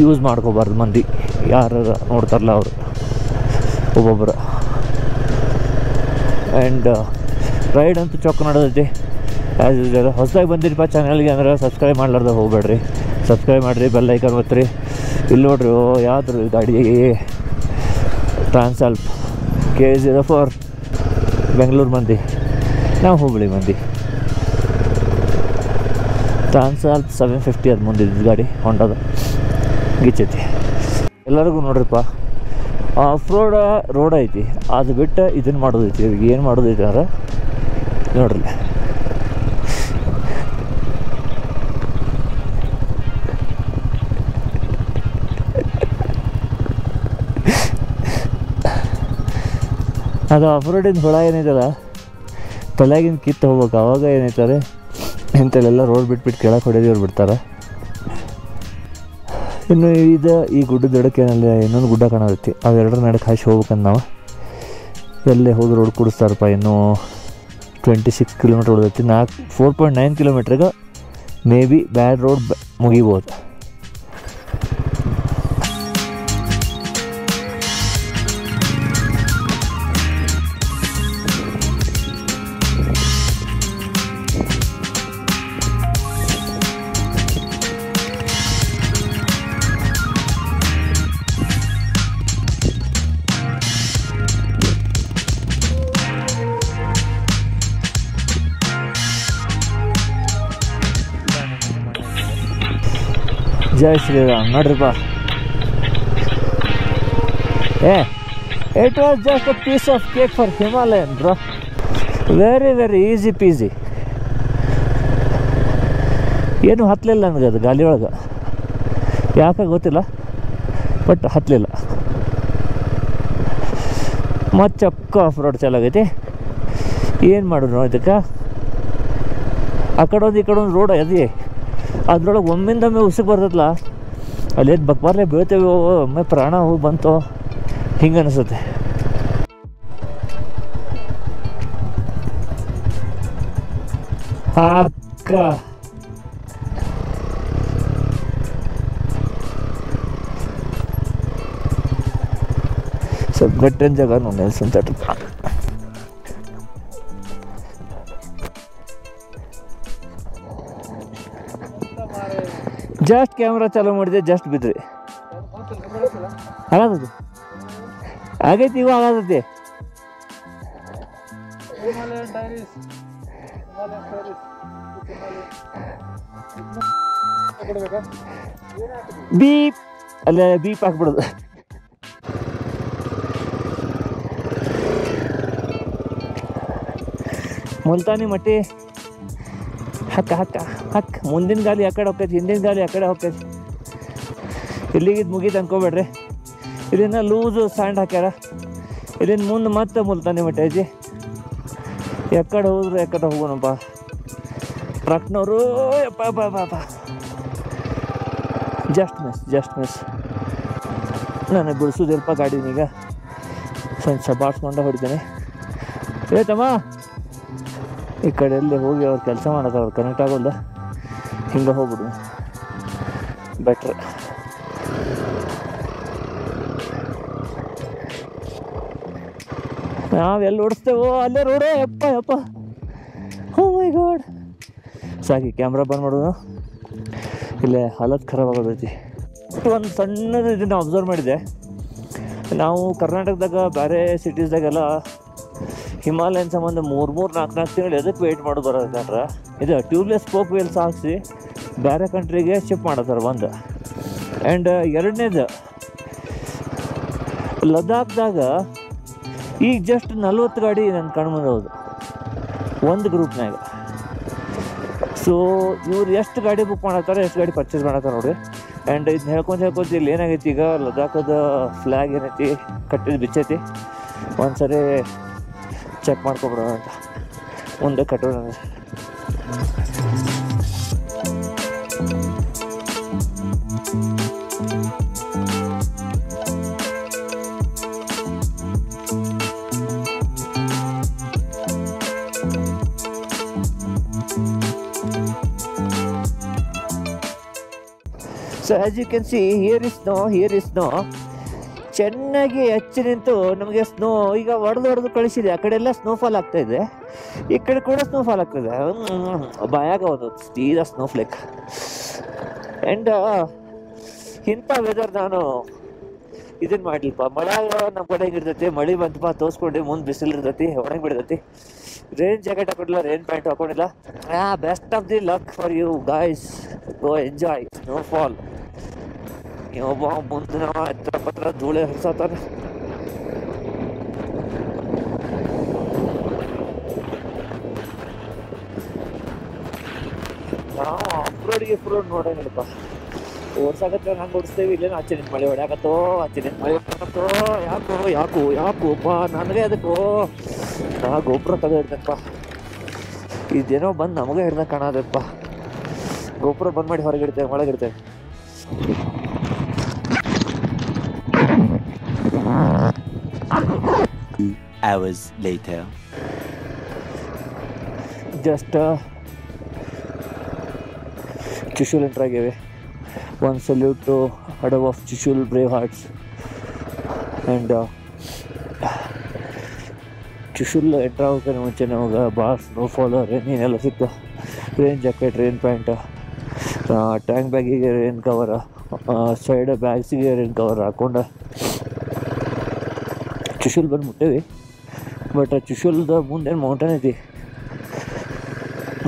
ಯೂಸ್ ಮಾಡ್ಕೋಬಾರ್ದು ಮಂದಿ, ಯಾರು ನೋಡ್ತಾರಲ್ಲ ಅವರು ಒಬ್ಬೊಬ್ಬರು. ಆ್ಯಂಡ್ ರೈಡ್ ಅಂತೂ ಚೊಕ್ಕ ನಡೆದೈತಿ ಆ್ಯಸ್ ಯೂಸ್ವಲ್. ಹೊಸದಾಗಿ ಬಂದಿರಪ್ಪ ಚಾನಲ್ಗೆ ಅಂದ್ರೆ ಸಬ್ಸ್ಕ್ರೈಬ್ ಮಾಡ್ಲಾರ್ದ ಹೋಗ್ಬೇಡ್ರಿ, ಸಬ್ಸ್ಕ್ರೈಬ್ ಮಾಡಿರಿ, ಬೆಲ್ ಐಕಾನ್ ಒತ್ತಿರಿ. ಇಲ್ಲಿ ನೋಡ್ರಿ ಯಾವ್ದು ಗಾಡಿ ಟ್ರಾನ್ಸಾಲ್ಪ್ K04 ಬೆಂಗಳೂರು ಮಂದಿ, ನಾವು ಹುಬ್ಬಳ್ಳಿ ಮಂದಿ. ಟ್ರಾನ್ಸಾಲ್ಪ್ 750 ಅದು ಮುಂದಿದ್ದು ಗಾಡಿ ಹೊಂಡದ ಗಿಚ್ಚೈತಿ. ಎಲ್ಲರಿಗೂ ನೋಡ್ರಿಪ್ಪ ಆಫ್ ರೋಡ್ ಐತಿ, ಅದು ಬಿಟ್ಟು ಇದನ್ನು ಮಾಡೋದೈತಿ. ಏನು ಮಾಡೋದೈತಿ ಅಂದ್ರೆ ನೋಡ್ರಿ, ಅದು ಆಫ್ ರೋಡಿಂದ ಹೊಳ ಏನೈತಲ್ಲ ತಲೆಗಿಂದ ಕಿತ್ತು ಹೋಗ್ಬೇಕು. ಅವಾಗ ಏನೈತಾರೆ ಇಂಥಲ್ಲೆಲ್ಲ ರೋಡ್ ಬಿಟ್ಬಿಟ್ಟು ಕೆಳಗೆ ಹೊಡೆದಿವ್ರು ಬಿಡ್ತಾರೆ. ಇನ್ನು ಈ ಗುಡ್ಡದ ಎಡಕ್ಕೆ ಇನ್ನೊಂದು ಗುಡ್ಡ ಕಾಣತೈತಿ, ಅವೆರಡರ ನಡಕ್ಕೆ ಹಾಸಿ ಹೋಗ್ಬೇಕಂತ ನಾವು. ಎಲ್ಲೇ ಹೋಗಿ ರೋಡ್ ಕೂಡಿಸ್ತಾರಪ್ಪ. ಇನ್ನೂ 26 ಕಿಲೋಮೀಟ್ರ್ ಉಳಿದೈತಿ. 4.9 ಕಿಲೋಮೀಟ್ರಿಗೆ ಮೇ ಬಿ ಬ್ಯಾಡ್ ರೋಡ್ ಮುಗಿಬೋದು. ಜೈ ಶ್ರೀರಾಮ್. ನೋಡ್ರಿಪ್ಪ, it was just a piece of cake for Himalayan bro. Very easy peasy. ಏನು ಹತ್ತಲಿಲ್ಲ ನನಗೆ ಅದು ಗಾಲಿ ಒಳಗೆ, ಯಾಕೆ ಗೊತ್ತಿಲ್ಲ, ಬಟ್ ಹತ್ತಲಿಲ್ಲ. ಮತ್ತು ಚೊಕ್ಕ ಆಫ್ ರೋಡ್ ಚಾಲಾಗೈತಿ. ಏನು ಮಾಡೋದು ಇದಕ್ಕೆ. ಆ ಕಡೆ ಒಂದು ಈ ಕಡೆ ಒಂದು ರೋಡ್ ಅದೇ, ಅದ್ರೊಳಗೆ ಒಮ್ಮಿಂದೊಮ್ಮೆ ಉಸಿಗೆ ಬರ್ತದಲ್ಲ, ಅಲ್ಲೇನು ಬಕ್ಬಾರ್ಲೆ ಬೀಳ್ತೇವೆ, ಒಮ್ಮೆ ಪ್ರಾಣ ಹೋಗಿ ಬಂತು ಹಿಂಗೆ ಅನಿಸುತ್ತೆ. ಅಕ್ಕ ಸ್ವಲ್ಪ ಗಟ್ಟಿನ ಜಾಗ ನಾವು ನೆಲ್ಸಂತ ಜಸ್ಟ್ ಕ್ಯಾಮ್ರಾ ಚಾಲೂ ಮಾಡಿದೆ, ಜಸ್ಟ್ ಬಿದ್ರಿ ಆಗತೈತಿ, ಆಗೈತಿ, ಇವ ಆಗತೈತಿ. ಬೀಪ್ ಅಲ್ಲೇ ಬೀಪ್ ಹಾಕ್ಬಿಡೋದು. ಮುಲ್ತಾನಿ ಮಟ್ಟಿ ಹಕ್ಕ ಹಕ್ಕ ಹಕ್ಕ. ಮುಂದಿನ ಗಾಲಿ ಆ ಕಡೆ ಹೋಗ್ತೈತಿ, ಹಿಂದಿನ ಗಾಲಿ ಆ ಕಡೆ ಹೋಗ್ತೈತಿ. ಇಲ್ಲಿಗಿದ್ದು ಮುಗೀತು ಅನ್ಕೋಬೇಡ್ರಿ. ಇಲ್ಲಿಂದ ಲೂಸು ಸ್ಯಾಂಡ್ ಹಾಕ್ಯಾರ. ಇಲ್ಲಿಂದ ಮುಂದೆ ಮತ್ತೆ ಮುಲ್ತಾನಿ ಮಟ್ಟಿ ಐತಿ. ಎಕ್ಕಡೆ ಹೋದ್ರೆ ಎಕ್ಕಡೆ ಹೋಗೋಣಪ್ಪ. ಟ್ರಕ್ನವರು ಯಪ್ಪ ಬಾಬಾ, ಜಸ್ಟ್ ಮಿಸ್. ನಾನು ಬಿಡಿಸೋದಿಲ್ಪ ಗಾಡಿನೀಗ, ಸ್ವಲ್ಪ ಸಬಾಡ್ಸ್ಕೊಂಡು ಹೊಡಿತೇನೆ. ತಮ್ಮ ಈ ಕಡೆ ಎಲ್ಲಿ ಹೋಗಿ ಅವ್ರು ಕೆಲಸ ಮಾಡೋದು, ಅವ್ರು ಕನೆಕ್ಟ್ ಆಗೋಲ್ಲ, ಹಿಂಗೆ ಹೋಗ್ಬಿಡು ಬೆಟ್ರ್. ನಾವೆಲ್ಲಿ ಓಡಿಸ್ತೇವೋ ಅಲ್ಲೇ ರೋಡೇ. ಯಪ್ಪ ಓ ಮೈ ಗಾಡ್. ಸಾಕಿ ಕ್ಯಾಮ್ರಾ ಬಂದ್ ಮಾಡೋದು, ಇಲ್ಲೇ ಹಾಲತ್ ಖರಾಬ್ ಆಗೋದೈತಿ. ಒಂದು ಸಣ್ಣದು ಇದನ್ನು ಅಬ್ಸರ್ವ್ ಮಾಡಿದೆ. ನಾವು ಕರ್ನಾಟಕದಾಗ ಬೇರೆ ಸಿಟೀಸ್ದಾಗೆಲ್ಲ ಹಿಮಾಲಯನ್ ಸಂಬಂಧ 3-4 ತಿಂಗಳು ಎದಕ್ಕೆ ವೆಯ್ಟ್ ಮಾಡೋದು ಬರೋದಂದ್ರೆ, ಇದು ಟ್ಯೂಬ್ಲೆಸ್ ಸ್ಪೋಕ್ ವೀಲ್ಸ್ ಹಾಕ್ಸಿ ಬೇರೆ ಕಂಟ್ರಿಗೆ ಶಿಫ್ಟ್ ಮಾಡತ್ತಾರೆ ಒಂದು. ಆ್ಯಂಡ್ ಎರಡನೇದು, ಲದಾಖ್ದಾಗ ಈಗ ಜಸ್ಟ್ 40 ಗಾಡಿ ನನ್ನ ಕಣ್ಮುಂದೆ ಹೋದು ಒಂದು ಗ್ರೂಪ್ನಾಗ. ಸೊ ಇವ್ರು ಎಷ್ಟು ಗಾಡಿ ಬುಕ್ ಮಾಡತ್ತಾರೆ, ಎಷ್ಟು ಗಾಡಿ ಪರ್ಚೇಸ್ ಮಾಡತ್ತಾರೆ ನೋಡ್ರಿ. ಆ್ಯಂಡ್ ಇದನ್ನ ಹೇಳ್ಕೊಂತ ಇಲ್ಲಿ ಏನಾಗೈತಿ, ಈಗ ಲದಾಖದ ಫ್ಲ್ಯಾಗ್ ಏನೈತಿ ಕಟ್ಟಿದ್ದು ಬಿಚ್ಚೈತಿ, ಒಂದ್ಸರಿ ಚೆಕ್ ಮಾಡ್ಕೊಬಿಡೋಣ ಅಂತ ಮುಂದೆ ಕಟ್ಟೋಣ. So as you can see, here is snow. ಚೆನ್ನಾಗಿ ಹಚ್ಚಿ ನಿಂತು ನಮಗೆ ಸ್ನೋ ಈಗ ಹೊಡೆದು ಕಳಿಸಿದೆ. ಆ ಕಡೆ ಎಲ್ಲ ಸ್ನೋಫಾಲ್ ಆಗ್ತಾ ಇದೆ, ಈ ಕಡೆ ಕೂಡ ಸ್ನೋಫಾಲ್ ಆಗ್ತಾಯಿದೆ. ಬಾಯಾಗ ಒಂದು ತೀರಾ ಸ್ನೋಫ್ಲೇಕ್. ಆ್ಯಂಡ್ ಇಂಥ ವೆದರ್ ನಾನು ಇದನ್ನು ಮಾಡಲಿಪ್ಪ. ಮಳೆ ನಮ್ಮ ಕಡೆ ಹೆಂಗಿರ್ತೈತಿ, ಮಳೆ ಬಂತಪ್ಪ ತೋರಿಸ್ಕೊಂಡು ಮುಂದೆ ಬಿಸಿಲು ಇರ್ತೈತಿ, ಒಣಗಿ ಬಿಡ್ತೈತಿ. ರೇನ್ ಜಾಕೆಟ್ ಹಾಕೊಂಡಿಲ್ಲ, ರೇನ್ ಪ್ಯಾಂಟ್ ಹಾಕೊಂಡಿಲ್ಲ. Best of the luck for you guys. Go enjoy snowfall. ಒಬ್ಬ ಮುಂದಿನ ಹತ್ರ ಪತ್ರ ಧೂಳೆ ಹರಿಸತ್ತಾನೆ. ನಾವು ಅಪ್ರೋಡ್ ನೋಡೋಂಗಿಲ್ಲಪ್ಪ. ಓಡ್ಸಾಕತ್ತ ಹಂಗೆ ಓಡಿಸ್ತೇವೆ. ಇಲ್ಲೇನು ಆಚೆ ನಿಂತು ಮಳೆ ಹೊಡ್ಯಾಕತ್ತೋ, ಯಾಕೋ ನನಗೆ ಅದಕ್ಕೋ ನಾ ಗೊಬ್ಬರ ತೆಗೆದಿರ್ತೇನಪ್ಪ. ಇದೇನೋ ಬಂದು ನಮಗೆ ಹಿಡ್ದಾಗ ಕಾಣೋದಪ್ಪ. ಗೊಬ್ಬರ ಬಂದ್ ಮಾಡಿ ಹೊರಗಿಡ್ತೇವೆ, ಒಳಗಿಡ್ತೇವೆ. Hours later. Just Chushul enter ಆಗಿವೆ. One salute to Hadav of Chushul Brave Hearts. And Chushul enter ಆಗೋಕೆ ಮುಂಚೆ ನಮಗೆ ಭಾಳ ಸ್ನೋಫಾಲ್, ರೇನ್ ಸಿಕ್ತು. Rain jacket, rain pant, tank ಬ್ಯಾಗಿಗೆ ರೇನ್ ಕವರ್, ಸೈಡ್ ಬ್ಯಾಗ್ಸಿಗೆ ರೇನ್ ಕವರ್ ಹಾಕ್ಕೊಂಡು ಚುಶುಲ್ ಬಂದು ಮುಟ್ಟೇವಿ. ಬಟ್ ಚುಶುಲ್ದ ಮುಂದೇನು ಮೌಂಟೇನ್ ಐತಿ.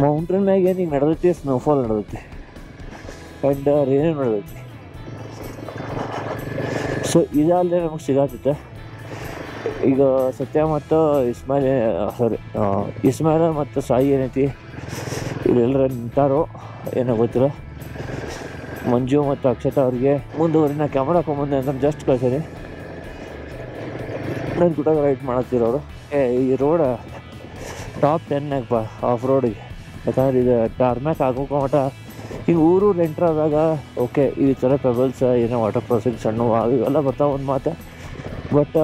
ಮೌಂಟೇನ್ ಮ್ಯಾಗ ಏನು ಈಗ ನಡೆದೈತಿ, ಸ್ನೋಫಾಲ್ ನಡೆದೈತಿ ಆ್ಯಂಡ್ ರೇನೇ ನಡೆದೈತಿ. ಸೊ ಇದಲ್ಲದೆ ನಮಗೆ ಸಿಗತ್ತೈತೆ. ಈಗ ಸತ್ಯ ಮತ್ತು ಇಸ್ಮಾಯಿಲ್ ಮತ್ತು ಸಾಯಿ ಏನೈತಿ ಇಲ್ಲೆಲ್ಲರ ನಿಂತಾರೋ ಏನೋ ಗೊತ್ತಿಲ್ಲ. ಮಂಜು ಮತ್ತು ಅಕ್ಷತಾ ಅವ್ರಿಗೆ ಮುಂದುವರಿ ನಾ ಕ್ಯಾಮ್ರಾ ಹಾಕೊಂಬಂದೆ ಅಂತ ಜಸ್ಟ್ ಕಳ್ಸೀನಿ. ನನ್ನ ಕೂಡ ರೈಡ್ ಮಾಡತ್ತಿರೋರು. ಈ ರೋಡ್ ಟಾಪ್ 10 ಆಫ್ ರೋಡಿಗೆ ಯಾಕಂದ್ರೆ ಇದು ಟಾರ್ಮ್ಯಾಕ್ ಆಗೋಕೆ ಮಟ ಈಗ ಊರು ಎಂಟ್ರ್ ಆದಾಗ ಓಕೆ ಈ ಥರ ಪೆಬಲ್ಸ್ ಏನೋ ವಾಟರ್ ಕ್ರಾಸಿಂಗ್ ಸಣ್ಣ ಇವೆಲ್ಲ ಬರ್ತಾವೆ ಒಂದು ಮಾತು. But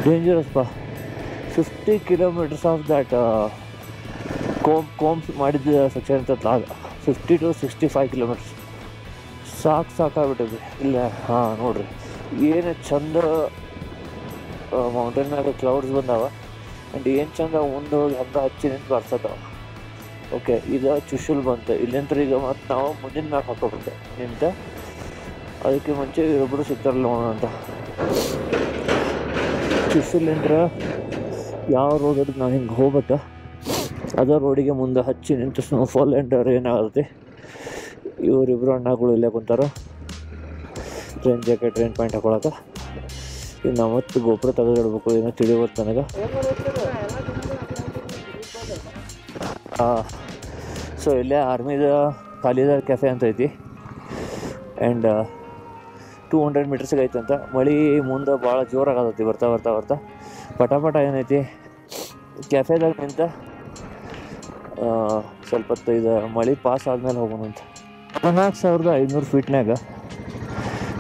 dangerous 50 kilometres of that comes ಮಾಡಿದ ಸೆಕ್ಷನ್ ಅಂತಲ್ಲ, 50 to 65 ಕಿಲೋಮೀಟರ್ಸ್ ಸಾಕಾಗ್ಬಿಟ್ಟಿದೆ. ಇಲ್ಲ ಹಾಂ ನೋಡ್ರಿ ಏನು ಚಂದ ಮೌಂಟೇನ್ ಮ್ಯಾಗ ಕ್ಲೌಡ್ಸ್ ಬಂದಾವ ಆ್ಯಂಡ್ ಏನು ಚಂದ ಮುಂದೆ ಹೋಗಿ ಹಂಗೆ ಹಚ್ಚಿ ನಿಂತು ಬರ್ಸತ್ತವ. ಓಕೆ ಈಗ ಚುಶುಲ್ ಬಂತು ಇಲ್ಲಿಂತ್ರ. ಈಗ ಮತ್ತು ನಾವು ಮುಂದಿನ ಮ್ಯಾಪ್ ಹಾಕೋಬೇಕು ನಿಂತ. ಅದಕ್ಕೆ ಮುಂಚೆ ಇವರೊಬ್ಬರು ಸಿಗ್ತಾರಲ್ಲ ನೋಡೋಣ ಅಂತ. ಚುಶುಲಿಂದ್ರ ಯಾವ ರೋಡ್ ಅದಕ್ಕೆ ನಾವು ಹಿಂಗೆ ಹೋಗ್ಬೇಕಾ ಅದ ರೋಡಿಗೆ ಮುಂದೆ ಹಚ್ಚಿ ನಿಂತು ಸ್ನೋಫಾಲ್ ಆ್ಯಂಡ್ ರೇನ್ ಆಗುತ್ತೆ. ಇವರಿಬ್ಬರು ಅಣ್ಣಗಳು ಇಲ್ಲೇ ಕುಂತಾರ ಟ್ರೈನ್ ಜಾಕೆಟ್ ಟ್ರೈನ್ ಪ್ಯಾಂಟ್ ಹಾಕೊಳಕ್ಕೆ. ಈಗ ನಾವು ಮತ್ತೆ ಗೋಪುರ ತೆಗೆದಿಡ್ಬೇಕು ಏನೋ ತಿಳಿವತ್ತು ನನಗೆ. ಸೊ ಇಲ್ಲೇ ಆರ್ಮಿದ ಖಾಲಿದಾರ್ ಕೆಫೆ ಅಂತ ಐತಿ ಆ್ಯಂಡ್ 200 ಮೀಟರ್ಸಿಗೆ ಐತಂತ. ಮಳೆ ಮುಂದೆ ಭಾಳ ಜೋರಾಗತ್ತೈತಿ ಬರ್ತಾ ಬರ್ತಾ ಬರ್ತಾ ಪಟ ಏನೈತಿ ಕೆಫೆದಾಗ ನಿಂತ ಸ್ವಲ್ಪ ಹೊತ್ತು ಇದು ಮಳೆ ಪಾಸ್ ಆದಮೇಲೆ ಹೋಗೋಣಂತ. 4500 ಫೀಟ್ನಾಗ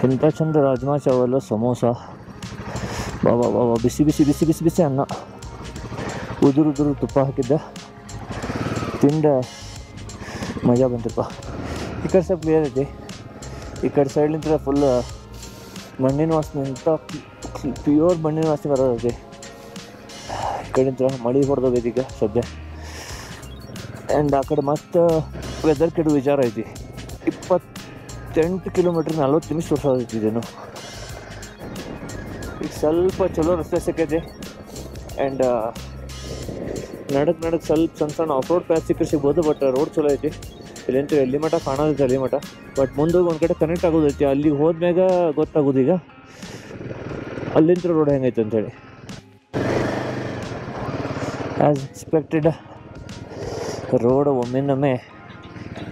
ಇಂಥ ಚಂದ ರಾಜ್ಮಾ ಚಾವಲ್ ಸಮೋಸ ಬಾಬಾ ಬಾಬಾ ಬಿಸಿ ಬಿಸಿ ಬಿಸಿ ಬಿಸಿ ಬಿಸಿ ಅನ್ನ ಉದುರು ತುಪ್ಪ ಹಾಕಿದ್ದ ತಿಂದ ಮಜಾ ಬಂತಪ್ಪ. ಈ ಕಡೆ ಸ್ವಲ್ಪ ಕ್ಲಿಯರ್ ಐತಿ, ಈ ಕಡೆ ಸೈಡ್ಲಿಂದ ಫುಲ್ ಮಣ್ಣಿನ ವಾಸನೆ ಇಂಥ ಪ್ಯೂರ್ ಮಣ್ಣಿನ ವಾಸನೆ ಬರೋದೈತಿ. ಈ ಕಡೆಯಿಂದ ಮಳೆ ಹೊಡೆದೋಗೈತಿ ಈಗ ಸದ್ಯ. ಆ್ಯಂಡ್ ಆ ಕಡೆ ಮತ್ತು ವೆದರ್ ಕೆಡು ವಿಚಾರ ಐತಿ. 28 ಕಿಲೋಮೀಟ್ರ್ 40 ನಿಮಿಷ ತೋರ್ಸೋದೈತಿ ಇದೇನು. ಈಗ ಸ್ವಲ್ಪ ಚಲೋ ರಸ್ತೆ ಸಿಕ್ಕೈತಿ ಆ್ಯಂಡ್ ನಡಕ್ಕೆ ಸ್ವಲ್ಪ ಸಣ್ಣ ಆಫ್ ರೋಡ್ ಪ್ಯಾಚ್ ಸಿಗ್ಬೋದು. ಬಟ್ ರೋಡ್ ಚಲೋ ಐತಿ. ಇಲ್ಲಿಂತ ಎಲ್ಲಿ ಮಠ ಕಾಣೋದೈತೆ ಅಲ್ಲಿ ಮಠ. ಬಟ್ ಮುಂದೆ ಒಂದು ಕಡೆ ಕನೆಕ್ಟ್ ಆಗೋದೈತಿ. ಅಲ್ಲಿಗೆ ಹೋದ್ಮ್ಯಾಗ ಗೊತ್ತಾಗೋದು ಈಗ ಅಲ್ಲಿಂದ ರೋಡ್ ಹೆಂಗೈತೆ ಅಂಥೇಳಿ. ಆ್ಯಸ್ ಎಕ್ಸ್ಪೆಕ್ಟೆಡ್ ರೋಡ್ ಒಮ್ಮೆನೊಮ್ಮೆ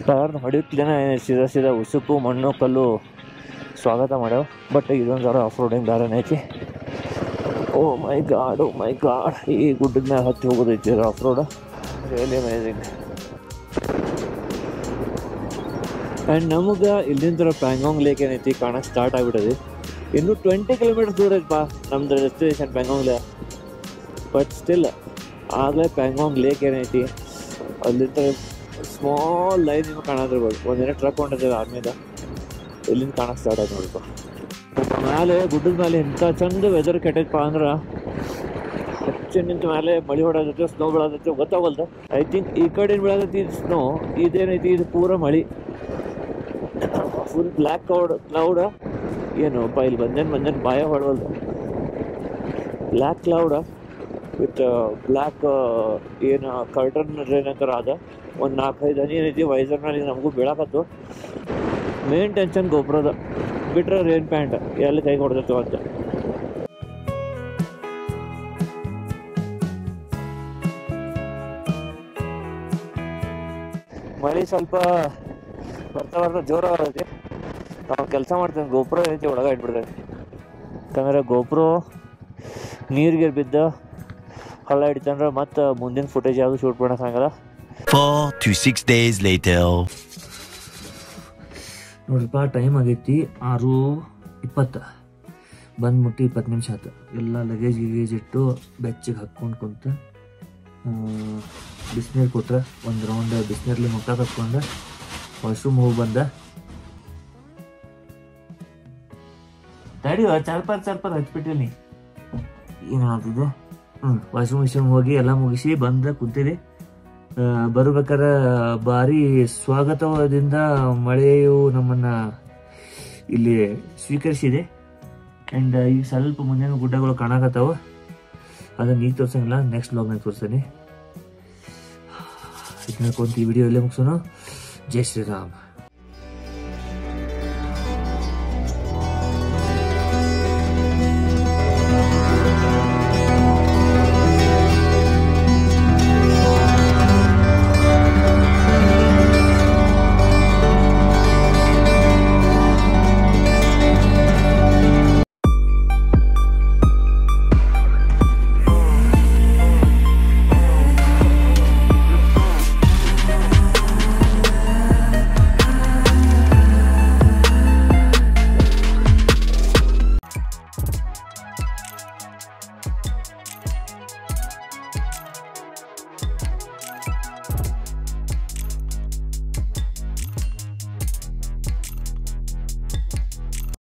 ಟರ್ನ್ ಹೊಡಿಯುತ್ತಲೇನ ಸೀದಾ ಉಸುಕು ಮಣ್ಣು ಕಲ್ಲು ಸ್ವಾಗತ ಮಾಡ್ಯಾವ. ಬಟ್ ಇದೊಂದು ಥರ ಆಫ್ ರೋಡಿಂಗ್ ದಾರನೇ ಐತಿ. ಓ ಮೈ ಗಾಡ್ ಈ ಗುಡ್ಡದ ಮ್ಯಾಗ ಹತ್ತಿ ಹೋಗೋದೈತಿ off road. Really amazing. And ನಮಗೆ ಇಲ್ಲಿಂದ ಪ್ಯಾಂಗಾಂಗ್ ಲೇಕ್ ಏನೈತಿ ಕಾಣಕ್ಕೆ ಸ್ಟಾರ್ಟ್ ಆಗಿಬಿಟ್ಟದೆ. ಇನ್ನೂ 20 ಕಿಲೋಮೀಟರ್ ದೂರ ಐತಪ್ಪ ನಮ್ದು destination Pangong lake. But still ಆಗಲೇ ಪ್ಯಾಂಗಾಂಗ್ ಲೇಕ್ ಏನೈತಿ ಅಲ್ಲಿಂದ ಸ್ಮಾಲ್ ಲೈನ್ ನಿಮಗೆ ಕಾಣೋದಿರ್ಬೋದು. ಒಂದಿನ ಟ್ರಕ್ ಹೊಂಟಿದೆ ಆರ್ಮಿದ ಇಲ್ಲಿಂದ ಕಾಣಕ್ಕೆ ಸ್ಟಾರ್ಟ್ ಆಯ್ತು ನೋಡಪ್ಪ. ಮೇಲೆ ಗುಡ್ಡದ ಮೇಲೆ ಇಂಥ ಚಂದ ವೆದರ್ ಕೆಟ್ಟೈತಪ್ಪ ಅಂದ್ರೆ ಹೆಚ್ಚು ನಿಂತ ಮೇಲೆ ಮಳೆ ಹೊಡೋದೈತೆ ಸ್ನೋ ಬೀಳೋದೈತೆ ಗೊತ್ತಾಗಲ್ದು. ಐ ಥಿಂಕ್ ಈ ಕಡೆ ಬೀಳೋದೈತಿ ಇದು ಸ್ನೋ, ಇದೇನೈತಿ ಇದು ಪೂರ ಮಳೆ ಫುಲ್ ಬ್ಲ್ಯಾಕ್ ಕ್ಲೌಡ. ಏನು ಇಲ್ಲಿ ಬಂದೇನು ಬಾಯ ಹೊಡವಲ್ದು. ಬ್ಲ್ಯಾಕ್ ಕ್ಲೌಡ ವಿತ್ ಬ್ಲ್ಯಾಕ್ ಏನು ಕರ್ಟನ್ ರೇನ್ ಅಂತಾರೆ ಅದ. ಒಂದು 4-5 ಹನಿ ಏನೈತಿ ವೈಸರ್ನಲ್ಲಿ ನಮಗೂ ಬೀಳಾಕತ್ತು. ಮೇನ್ ಟೆನ್ಷನ್ ಗೋಪುರದ ಬಿಟ್ರೆ ರೇನ್ ಪ್ಯಾಂಟ್ ಎಲ್ಲಿ ಕೈ ಹೊಡೆದೈತು ಅಂತ. ಮಳೆ ಸ್ವಲ್ಪ ಬರ್ತಾ ಜೋರಾಗೈತಿ. ನಾವು ಕೆಲಸ ಮಾಡ್ತೇವೆ ಗೋಪುರ ಏನೈತಿ ಒಳಗೆ ಇಟ್ಬಿಡ್ತೈತಿ. ಯಾಕಂದ್ರೆ ಗೋಪುರ ನೀರಿಗೆ ಬಿದ್ದ ಹಳ್ಳ ಹಿಡಿತಂದ್ರೆ ಮತ್ತು ಮುಂದಿನ ಫುಟೇಜ್ ಯಾವುದು ಶೂಟ್ ಮಾಡೋಕ್ಕಾಗಲ್ಲ. 4 to 6 days later. ನೋಡ್ರಪ್ಪ ಟೈಮ್ ಆಗೈತಿ 6:20. ಬಂದ್ಬಿಟ್ಟು 20 ನಿಮಿಷ ಆಯ್ತು. ಎಲ್ಲ ಲಗೇಜ್ ಇಟ್ಟು ಬೆಚ್ಚಿಗೆ ಹಾಕ್ಕೊಂಡು ಕುಂತ ಬಿಸಿನೀರು ಕೊಟ್ರೆ ಒಂದು ರೌಂಡ್ ಬಿಸಿನೀರಲ್ಲಿ ಮುಖ ಕಟ್ಕೊಂಡು ವಾಶ್ರೂಮ್ ಹೋಗಿ ಬಂದ. ತಡಿ ಸ್ವಲ್ಪ ಹಚ್ಬಿಟ್ಟಿನಿ ಏನಾಗ್ತಿದೆ. ವಾಶ್ರೂಮ್ ಹೋಗಿ ಎಲ್ಲ ಮುಗಿಸಿ ಬಂದ ಕುಂತೀರಿ. ಬರ್ಬೇಕಾರೆ ಭಾರಿ ಸ್ವಾಗತದಿಂದ ಮಳೆಯು ನಮ್ಮನ್ನ ಇಲ್ಲಿ ಸ್ವೀಕರಿಸಿದೆ. ಆ್ಯಂಡ್ ಈಗ ಸ್ವಲ್ಪ ಮುಂದಿನ ಗುಡ್ಡಗಳು ಕಾಣಕತ್ತಾವ. ಅದನ್ನ ಈಗ ತೋರ್ಸಂಗಿಲ್ಲ, ನೆಕ್ಸ್ಟ್ ವ್ಲಾಗ್ನಾಗ ತೋರಿಸ್ತೀನಿ. ಇದನ್ನ ಈ ವಿಡಿಯೋ ಇಲ್ಲೇ ಮುಗಿಸೋಣ. ಜೈ ಶ್ರೀರಾಮ್.